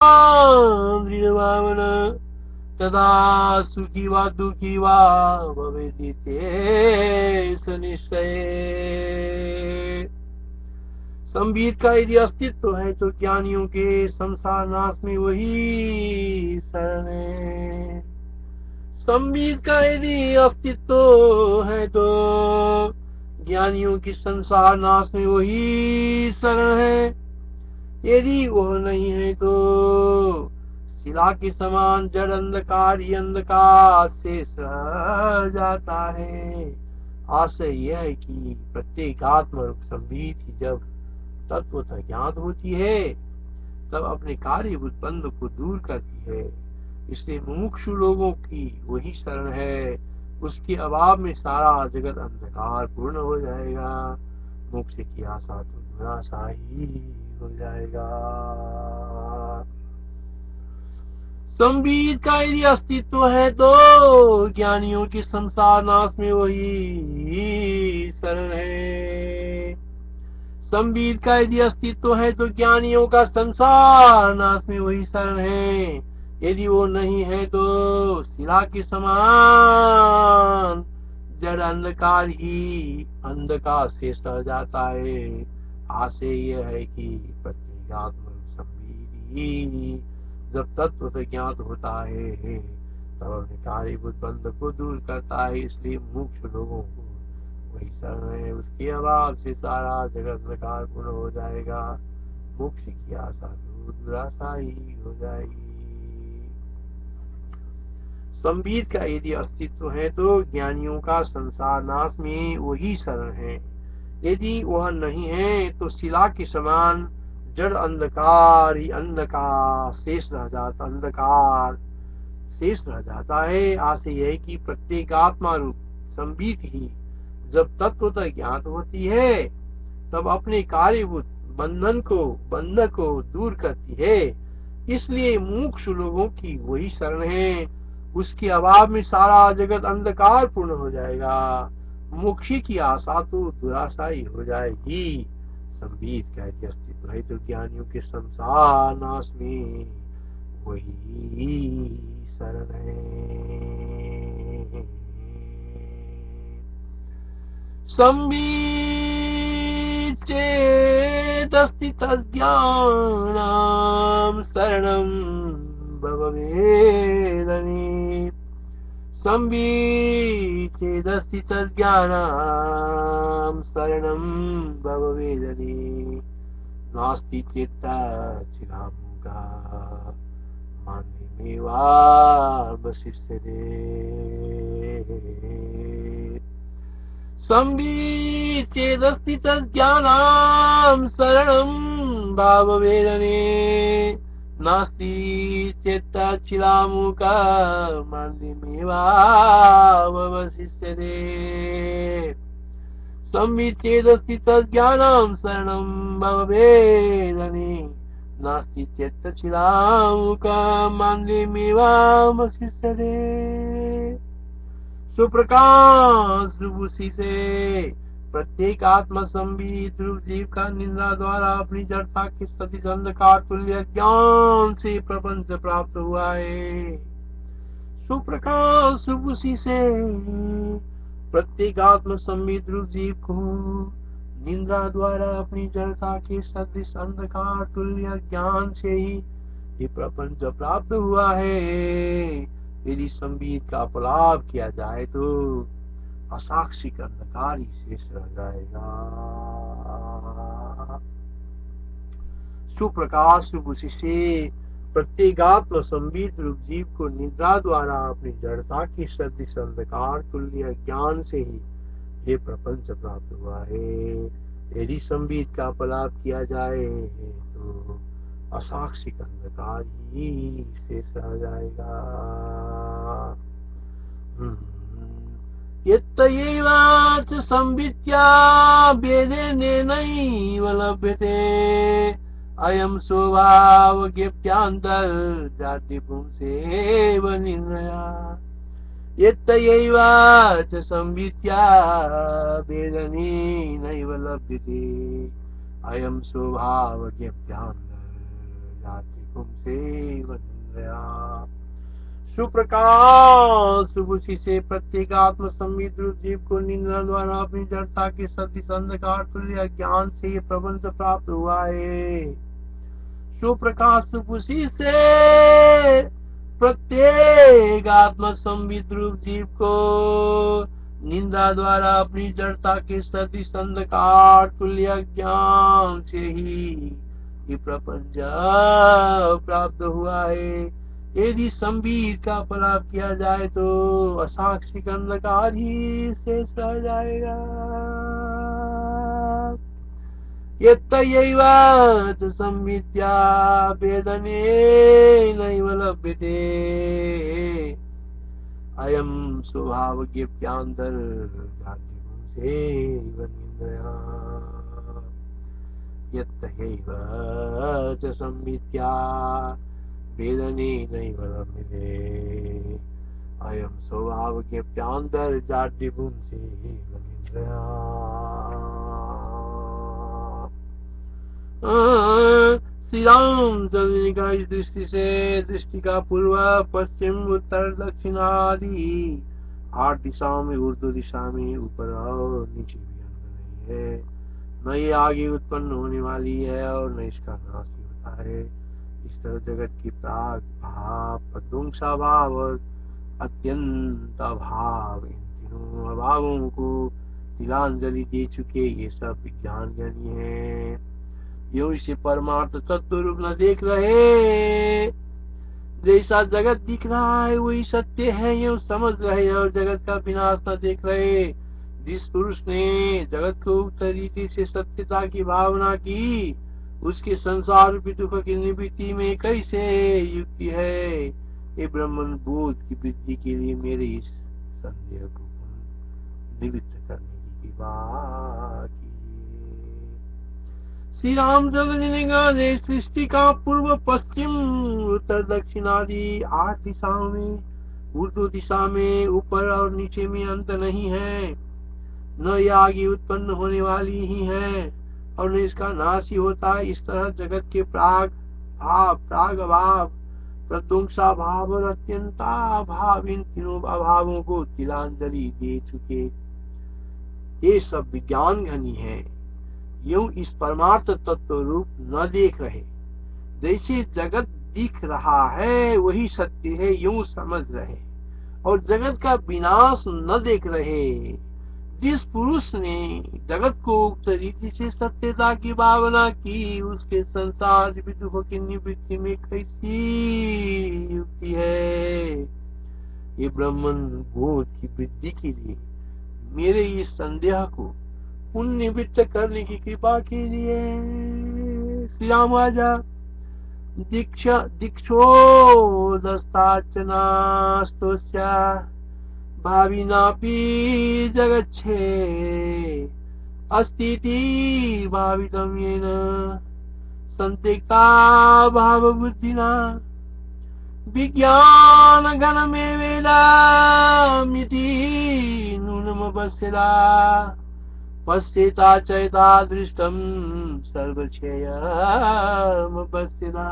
दृढभावन तदा सुखी वा दुखी वा भवेति तेष निश्चय। संबित का यदि अस्तित्व है तो ज्ञानियों के संसार नाश में वही शरण है। संबित का यदि अस्तित्व है तो ज्ञानियों की संसार नाश में वही शरण है। यदि वह नहीं है तो शिला के समान जड़ अंधकार ही अंधकार से सह जाता है। आशय यह है कि प्रत्येक आत्मा रूप संबित ही जब तत्वतः ज्ञात होती है तब अपने कार्यभूत बंध को दूर करती है। इसलिए मुमुक्षु लोगों की वही शरण है। उसके अभाव में सारा जगत अंधकार पूर्ण हो जाएगा। मोक्ष की आशा तो निराशा ही हो जाएगा। संबित का यदि अस्तित्व है तो ज्ञानियों की संसार नाश में वही शरण है। संबित का यदि अस्तित्व है तो ज्ञानियों का संसार नाश में वही शरण है। यदि वो नहीं है तो शिला के समान जड़ अंधकार ही अंधकार से सह जाता है। आशय यह है कि प्रत्येक आत्मा संबित ही जब तत्व से ज्ञात होता है तब अपने कार्यभूत बंध को दूर करता है। इसलिए मोक्ष लोगों को वही शरण है। उसके अभाव से सारा जगत अंधकार पूर्ण हो जाएगा। मोक्ष की आशा तो दुराशा ही हो जाएगी। संबित का यदि अस्तित्व है तो ज्ञानियों का संसार नाश में वही शरण है। यदि वह नहीं है तो शिला के समान जड़ अंधकार ही अंधकार शेष रह जाता है। आशय यह है कि प्रत्येक आत्मा रूप संबित ही जब तत्वतः ज्ञात होती है तब अपने कार्यभूत बंध को दूर करती है। इसलिए मोक्ष लोगों की वही शरण है। उसके अभाव में सारा जगत अंधकार पूर्ण हो जाएगा। मोक्ष की आशा तो दुराशा ही हो जाएगी। संबित का अस्तित्व है तो ज्ञानियों के संसार नाश में वही शरण है। संबित चेदस्ति तज्ज्ञानां शरणं भववेदने। संबित चेदस्ति तज्ज्ञानां शरणं भववेदने। नास्ति चेत्तचिरामुगा मान्यमेवावशिष्यते। संबित चेदस्ति तज्ज्ञानां शरणं भाववेदने। नास्ति चेत्तचिरामुगा मान्यमेवावशिष्यते। संबित चेदस्ति तज्ज्ञानां शरणं भववेदने। नास्ति चेत्तचिरामुगा मान्यमेवावशिष्यते। सुप्रकाश रूपसी से प्रत्येक आत्मा संबित रूप जीव का निंदा द्वारा अपनी जड़ता के सदिश अंधकार तुल्य ज्ञान से प्रपंच प्राप्त हुआ है। सुप्रकाश रूपसी से प्रत्येक आत्मा संबित रूप जीव को निंदा द्वारा अपनी जड़ता के सदृश अंधकार तुल्य ज्ञान से ही ये प्रपंच प्राप्त हुआ है। यदि संबित का अपलाप किया जाए तो असाक्षिक अंधकार ही शेष रह जाएगा। सुप्रकाश रूपसी से प्रत्येक आत्मा संबित रूप जीव को निद्रा द्वारा अपनी जड़ता की सदृश अंधकार तुल्य ज्ञान से ही ये प्रपंच प्राप्त हुआ है। यदि संबित का अपलाप किया जाए तो असाक्षिक अंधकार ही शेष रह जाएगा। यत्तयैवाच संवित्या भेदेनैव लभ्यते। अयं स्वभावज्ञप्त्यान्तर्जाति पुंसेव निर्णया। यत्तयैवाच संवित्या भेदेनैव लभ्यते। अयं स्वभावज्ञप्त्यान्तर्जाति से वनिंद्रया। सुप्रकाश सुबुद्धि से प्रत्येक आत्म संबित रूप जीव को निंद्रा द्वारा अपनी जड़ता के सदृश अंधकार तुल्य ज्ञान से ये प्रबंध प्राप्त हुआ है। सुप्रकाश सुबुद्धि से प्रत्येक आत्म संबित रूप जीव को निंदा द्वारा अपनी जड़ता के सदृश अंधकार तुल्य ज्ञान से ही ये प्रपंच प्राप्त हुआ है। यदि संबित का पलाप किया जाए तो असाक्षिक अंधकार ही शेष रह जाएगा। यत्तयैव च संविद्या वेदनेनैव लभ्यते अयं स्वभाव ज्ञप्त्यान्तर्जातिपुंसेव निन्द्रया। यत्तयैव च संविद्या वेदनेनैव लभ्यते अयं स्वभाव ज्ञप्त्यान्तर्जातिपुंसेव निन्द्रया। श्री रामचंद्र का इस दृष्टि से दृष्टि का पूर्व पश्चिम उत्तर दक्षिण आदि 8 दिशाओं में ऊर्ध्व दिशा में ऊपर और नीचे भी अंत नहीं है। न ये आगे उत्पन्न होने वाली है और न इसका नाश ही होता है। इस तरह जगत की प्राग भाव प्रध्वंसा भाव और अत्यंत अभाव इन तीनों अभावों को तिलांजलि दे चुके ये सब विज्ञान ज्ञानी है। यूं इसे परमार्थ तत्व रूप न देख रहे। जैसा जगत दिख रहा है वही सत्य है यूं समझ रहे और जगत का विनाश न देख रहे। जिस पुरुष ने जगत को उक्त रीति से सत्यता की भावना की उसके संसार रूपी दुख की निवृत्ति में कैसे युक्ति है। ये ब्रह्मन बोध की वृद्धि के लिए मेरे इस संदेह को निवृत्त करने की कृपा की। श्री रामचंद्र जी ने कहा सृष्टि का पूर्व पश्चिम उत्तर दक्षिण आदि 8 दिशाओं में ऊर्ध्व दिशा में ऊपर और नीचे में अंत नहीं है। न यह आगे उत्पन्न होने वाली ही है और न इसका नाश ही होता। इस तरह जगत के प्राग भाव प्रध्वंसा भाव और अत्यंता भाव इन तीनों अभावों को तिलांजलि दे चुके ये सब विज्ञान घनी है। यूं इस परमार्थ तत्व रूप न देख रहे। जैसे जगत दिख रहा है वही सत्य है यूं समझ रहे और जगत का विनाश न देख रहे। जिस पुरुष ने जगत को उक्त रीति से सत्यता की भावना की उसके संसार दुखों की निवृत्ति में कैसी युक्ति है। ये ब्रह्मन बोध की वृद्धि के लिए मेरे इस संदेह को पुण्यवृत्त करने की कृपा कीजिए। श्री राम राजा दीक्षो दस्ताचनास्तोस्या भाविनापि जगच्छे अस्तीति भावितं येन संतिक्ता भावबुद्धिना विज्ञान घनमे वेदामिति नूनमपश्यता पश्येता चैता दृष्टं सर्वक्षयमपश्यता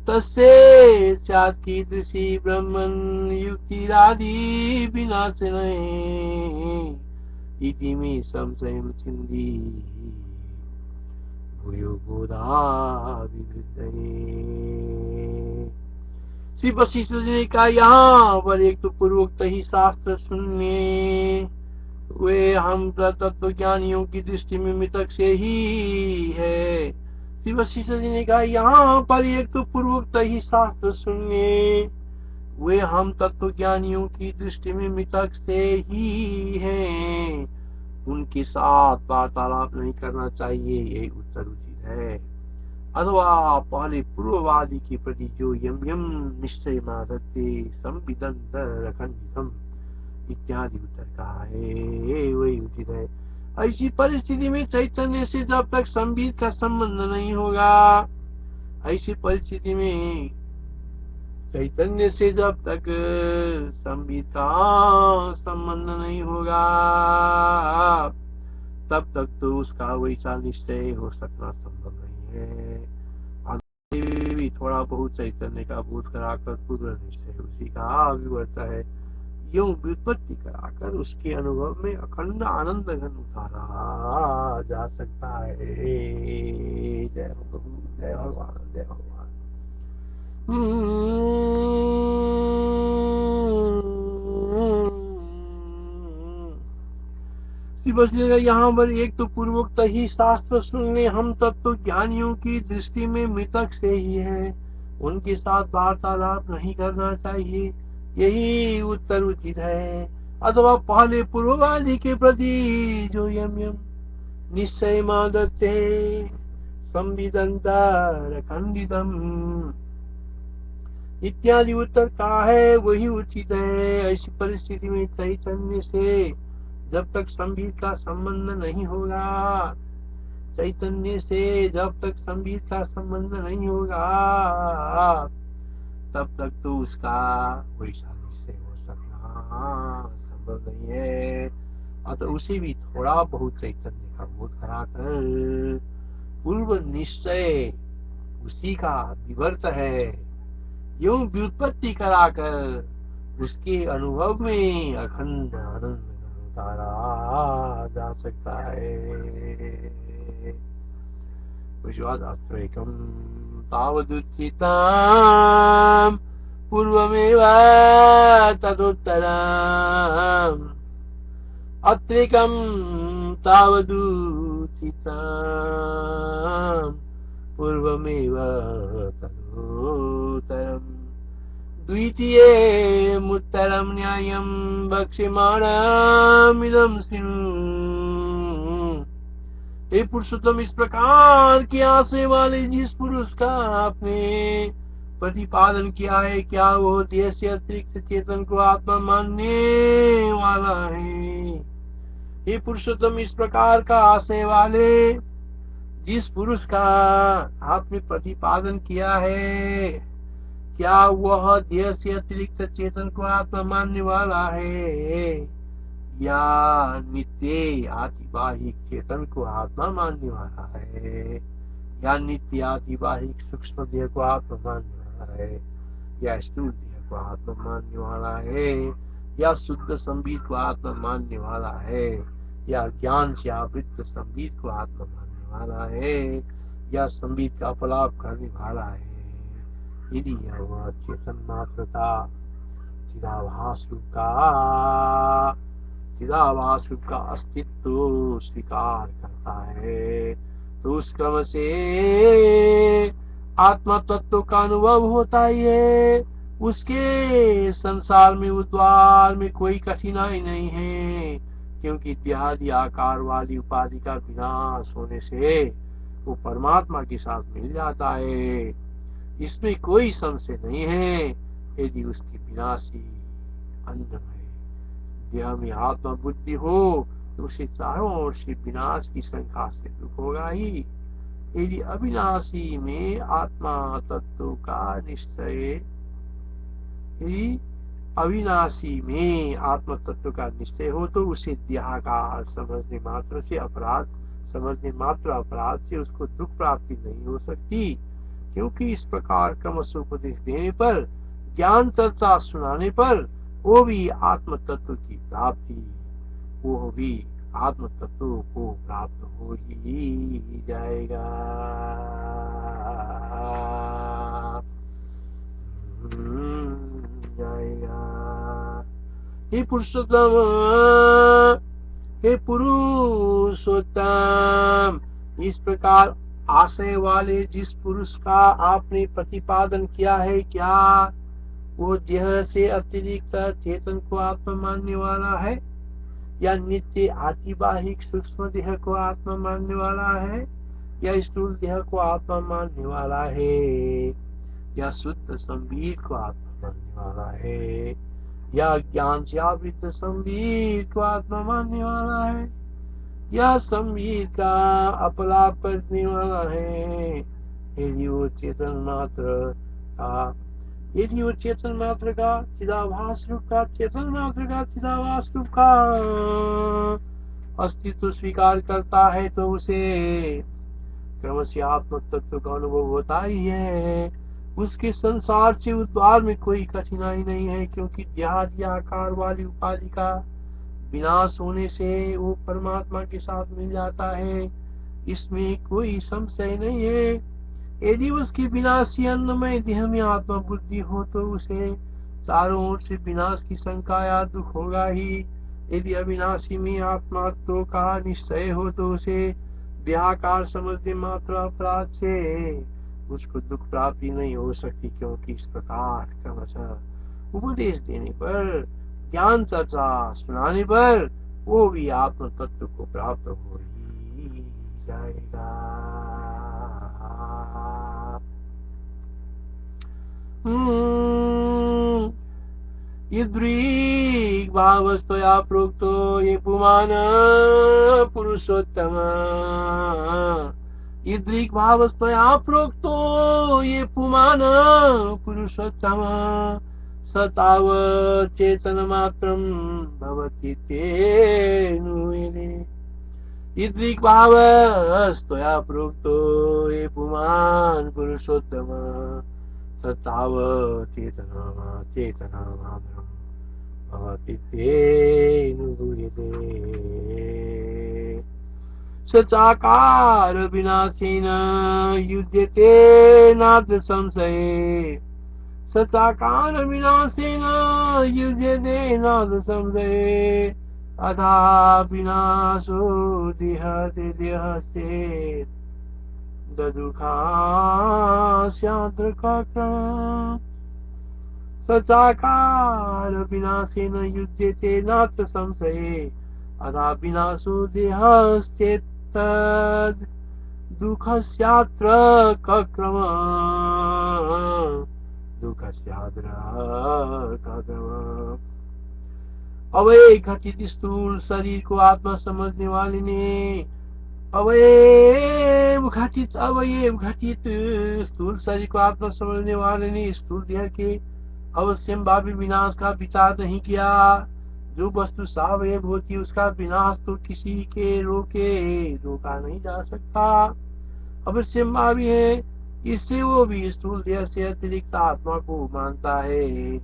तस्ये स्यात् कीदृशी ब्रह्मन् युक्तिरादि विनाशिने इति मे संशयं छिन्दी भूयो बोधाभिवृद्धये। श्री वशिष्ठ जी ने कहा यहाँ पर एक तो पूर्वोक्त ही शास्त्र सुनने वे हम तत्व ज्ञानियों की दृष्टि में मृतक से ही है। श्री वशिष्ठ जी ने कहा यहाँ पर एक तो पूर्वोक्त ही शास्त्र सुनने वे हम तत्व ज्ञानियों की दृष्टि में मृतक से ही हैं। उनके साथ वार्तालाप नहीं करना चाहिए यही उत्तर उचित है। अथवा पहले पूर्ववादी के प्रति जो यम यम निश्चय मादते संविदंत रखंडितम इत्यादि उत्तर कहा है वही उचित है। ऐसी परिस्थिति में चैतन्य से जब तक संबित का संबंध नहीं होगा ऐसी परिस्थिति में चैतन्य से जब तक संबित का संबंध नहीं होगा तब तक तो उसका वैसा निश्चय हो सकना संभव नहीं है। थोड़ा बहुत चैतन्य का बोध कराकर पूर्व निश्चय उसी का विवर्त है, यूं व्युत्पत्ति कराकर उसके अनुभव में अखंड आनंद घन उतारा जा सकता है। जय हो प्रभु, जय भगवान, जय भगवान। यहाँ पर एक तो पूर्वोक्त ही शास्त्र सुनने हम तत्व ज्ञानियों की दृष्टि में मृतक से ही है, उनके साथ वार्तालाप नहीं करना चाहिए, यही उत्तर उचित है। अथवा पहले पूर्ववादी के प्रति जो यम यम निश्चय मादत्ते संविदंतर खंडितम इत्यादि उत्तर का है वही उचित है। ऐसी परिस्थिति में चैतन्य से जब तक संबित का संबंध नहीं होगा, चैतन्य से जब तक संबित का संबंध नहीं होगा तब तक तो उसका वैसा निश्चय हो सकना संभव नहीं है। अतः उसे भी थोड़ा बहुत चैतन्य का बोध कराकर पूर्व निश्चय उसी का विवर्त है, यूं व्युत्पत्ति कराकर उसके अनुभव में अखंड आनंद उतारा जा सकता है। विश्वादात्रैकं तावदुचितां पूर्वमेव तदुत्तरम् अत्रेकं तावदुचितां पूर्वमेव तदुत्तरम् द्वितीयेमुत्तरं न्यायं वक्ष्यमाणमिदं शृणु। हे पुरुषोत्तम, इस प्रकार के आशय वाले जिस पुरुष का आपने प्रतिपादन किया है, क्या वो देह से अतिरिक्त चेतन को आत्मा मानने वाला है? हे पुरुषोत्तम, इस प्रकार का आशय वाले जिस पुरुष का आपने प्रतिपादन किया है, क्या वह देह से अतिरिक्त चेतन को आत्मा मानने वाला है या नित्य आतिवाहिक चेतन को आत्मा मानने वाला है, या नित्य आतिवाहिक सूक्ष्म देह को आत्मा मानने वाला है, या स्थूल देह को आत्मा मानने वाला है, या शुद्ध संबित को आत्मा मानने वाला है, या ज्ञान से आवृत्त संबित को आत्मा मानने वाला है, या संबित का अपलाप करने वाला है। यदि वह चेतन मात्र का चिदाभास रूप का अस्तित्व स्वीकार करता है तो उस क्रम से आत्मा तत्व का अनुभव होता ही है। उसके संसार में उद्वार में कोई कठिनाई नहीं है, क्योंकि इत्यादि आकार वाली उपाधि का विनाश होने से वो परमात्मा के साथ मिल जाता है, इसमें कोई संशय नहीं है। यदि उसकी विनाशी अन्नमय देह में आत्मा बुद्धि हो तो उसे चारों ओर से विनाश की शंका से दुख होगा ही। यदि अविनाशी में आत्मा तत्व का निश्चय, यदि अविनाशी में आत्म तत्व का निश्चय हो तो उसे देहाकार समझने मात्र अपराध से उसको दुख प्राप्ति नहीं हो सकती, क्योंकि इस प्रकार क्रमशोपदेश देने पर, ज्ञान चर्चा सुनाने पर वो भी आत्म तत्व की प्राप्ति, वो भी आत्म तत्व को प्राप्त हो ही जाएगा। हे पुरुषोत्तम, हे पुरुषोत्तम, इस प्रकार आशय वाले जिस पुरुष का आपने प्रतिपादन किया है, क्या वो देह से अतिरिक्त चेतन को आत्मा मानने वाला है, या नित्य आतिवाहिक सूक्ष्म देह को आत्मा मानने वाला है, या स्थूल देह को आत्मा मानने वाला है, या शुद्ध संबित को आत्मा मानने वाला है, या ज्ञान से आवृत संबित को आत्मा मानने वाला है, या संबित का अपलाप करने वाला है। यदि वो चेतन मात्र का चिदाभास रूप का, चेतन मात्र का चिदाभास रूप का अस्तित्व स्वीकार करता है तो उसे क्रमशः आत्म तत्व का अनुभव होता ही है। उसके संसार से उद्धार में कोई कठिनाई नहीं है, क्योंकि देहादि आकार वाली उपाधि का विनाश होने से वो परमात्मा के साथ मिल जाता है, इसमें कोई संशय नहीं है। यदि उसकी विनाशी अन्नमय देह में आत्मा बुद्धि हो तो उसे चारों ओर से विनाश की शंका या दुख होगा ही। यदि अविनाशी में आत्मात्व का निश्चय हो तो उसे देहाकार समझने मात्र अपराध से उसको दुख प्राप्ति नहीं हो सकती, क्योंकि इस प्रकार क्रमशः उपदेश देने पर, ज्ञान चर्चा सुनाने पर वो भी आत्म तत्व को प्राप्त हो ही जाएगा। यदृक् भावस्तया प्रोक्तो ये पुमान पुरुषोत्तम, यदृक् भावस्तया प्रोक्तो ये पुमान पुरुषोत्तम, स तावत् चेतनमात्रं भवति तेनुयते। यदृक् भावस्तया प्रोक्तो ये पुमान् पुरुषोत्तम, स तावत् चेतनमात्रं भवति तेनुयते। स चाकार विनाशेन युज्यते नात्र संशये, स चाकार विनाशेन युज्यते नात्र संशये, अथा विनाशो देहते देहस्येत् दुःखा स्यात् क्रमः। स चाकार विनाशेन युज्यते नात्र संशये, अथा विनाशो देहस्येत् दुःखस्यात्र क्रमः, दुःखस्यात्र क्रमः। अवय घटित स्थूल शरीर को आत्मा समझने वाले ने अवयव घटित स्थूल शरीर को आत्मा समझने वाले ने स्थूल देह के अवश्यंभावी विनाश का विचार नहीं किया। जो वस्तु सावयव होती है उसका विनाश तो किसी के रोका नहीं जा सकता, अवश्यंभावी है, इससे वो भी स्थूल देह से अतिरिक्त आत्मा को मानता है,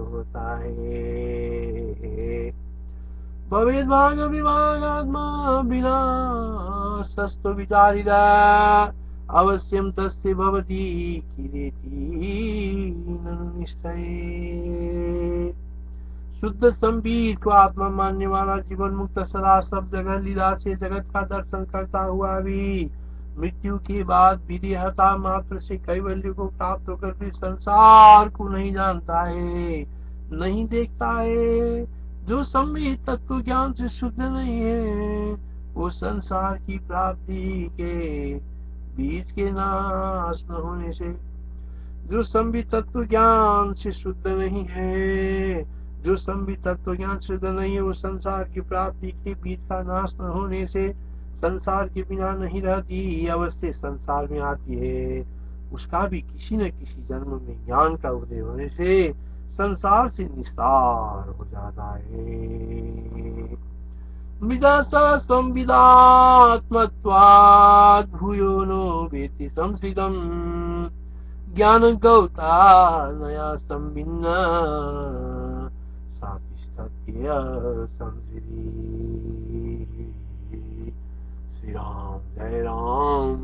होता है। भवेद भाग विभागात्मा विनाशस्तु विचारिदा, अवश्यम तस्य भवति किरेति ननु निश्चये। शुद्ध संबित को आत्मा मानने वाला जीवन मुक्त सदा सब जगह लीला से जगत का दर्शन करता हुआ भी मृत्यु के बाद विदेहता मात्र से कैवल्य को प्राप्त होकर भी संसार को नहीं जानता है, नहीं देखता है। जो संबित तत्व ज्ञान से शुद्ध नहीं है वो संसार की प्राप्ति के बीज के नाश न होने से, जो संबित तत्व ज्ञान से शुद्ध नहीं है, जो संबित तत्व ज्ञान शुद्ध नहीं है वो संसार की प्राप्ति के बीज का नाश न होने से संसार के बिना नहीं रहती, अवश्य संसार में आती है। उसका भी किसी न किसी जन्म में ज्ञान का उदय होने से संसार से निस्तार हो जाता है। मृदा संविदात्मत्वात् भूयो नो वेति संसिदम्, ज्ञान गौता नया संभिन्न सातिष्ठत्य संसिदि। श्री राम जय राम।